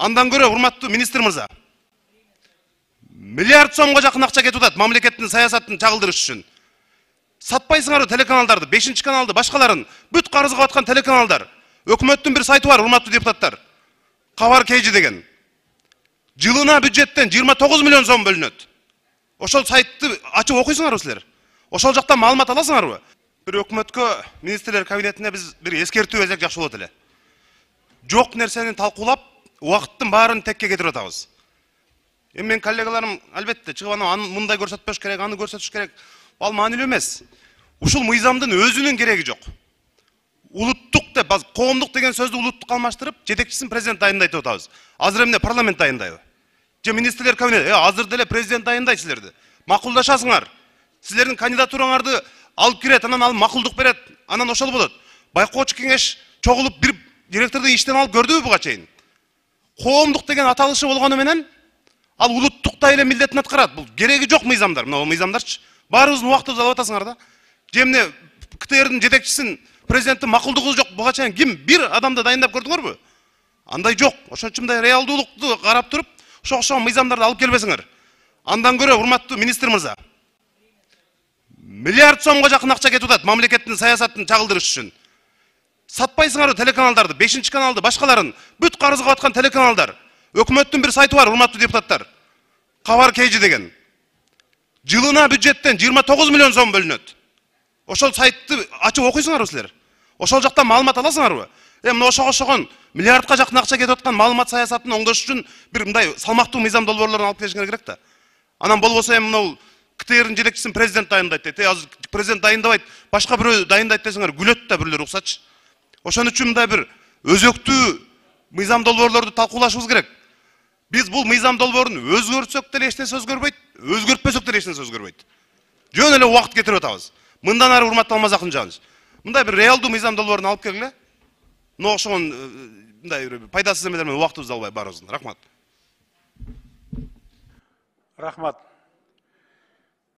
Андан көрө урматтуу министр мырза. Миллиард сомго жакын акча кетип атат мамлекеттин саясатын чагылдырыш үчүн. Сатпайсыңар телеканалдарды, 5-каналды, башкаларын, бүт карызга аткан телеканалдар. Өкмөттүн бир сайты бар, урматтуу депутаттар. Кабар KG деген. Жылына бюджеттен 29 миллион сом бөлүнөт. Ошол сайтты ачып окуйсуңарбы силер? Ошол жактан маалымат аласыңарбы? Бир өкмөткө, министрлер кабинетине биз бир эскертүү берсек жакшы болот эле. Жок нерсени талкуулап, убакыттын баарын текке кетирип атабыз. Эми мен коллегаларым албетте чыгып аны мындай көрсөтпөш керек, аны көрсөтүш керек. Ал маанилүү эмес. Ушул мыйзамдын өзүнүн кереги жок. Улуттук деп, коомдук деген сөздү улуттукка алмаштырып, жетекчисин президент дайындайт деп атабыз. Азыр эмне парламент дайындайбы? Же министрлер кабинети, азыр деле президент дайындайт силерди. Макулдашасыңар. Силердин кандидатураңарды алып кирет, анан ал макулдук берет, анан ошол болот. Байкоочу кеңеш чогулуп бир директорду иштен алып көрдүбү буга чейин? Коомдук деген аталышы болгону менен ал улуттукта эле милдетин аткарат. Бул кереги жок мыйзамдар, мына мыйзамдарчы. Баарыбыздын убактыбызды алып атасыңар да. Же эмне КТРдин жетекчисин президенттин макулдугу жок буга чейин ким бир адамды дайындап көрдүңөрбү? Андай жок. Ошон үчүн мындай реалдуулукту карап туруп, ошол мыйзамдарды алып келбесиңер. Андан көрө урматтуу министр мырза. Миллиард сомго жакын акча кетип атат мамлекеттин саясатын чагылдырыш үчүн. Сатпайсыңар телеканалдарды, 5-каналды, башкаларын, бүт карызга аткан телеканалдар. Өкмөттүн бир сайты бар, урматтуу депутаттар. Кабар KG деген. Жылына бюджеттен 29 миллион сом бөлүнөт. Ошол сайтты ачып окуйсуңарбы силер? Ошол жактан маалымат аласыңарбы? Мына ошого окшогон миллиардка жакын акча кетип аткан маалымат саясатын оңдош үчүн бир мындай салмактуу мыйзам долбоорлорун алып келишиңер керек да. Анан болбосо мына КТРдин жетекчисин президент дайындайт дейт. Азыр президент дайындабайт, башка бирөө дайындайт десеңер күлөт да бирлер уксачы. Ошон үчүн мындай бир өзөктүү мыйзам долбоорлорду талкуулашыбыз керек. Биз бул мыйзам долбоорун өзгөртсөк деле эч нерсе өзгөрбөйт, өзгөртпөсөк деле эч нерсе өзгөрбөйт. Жөн эле убакыт кетирип атабыз. Мындан ары урматтуу Алмаз Акынжанович, мындай бир реалдуу мыйзам долбоорун алып келгиле. Мына окшогон мындай пайдасыз эмелер менен убактыбызды албай баарыбыздын. Рахмат. Рахмат.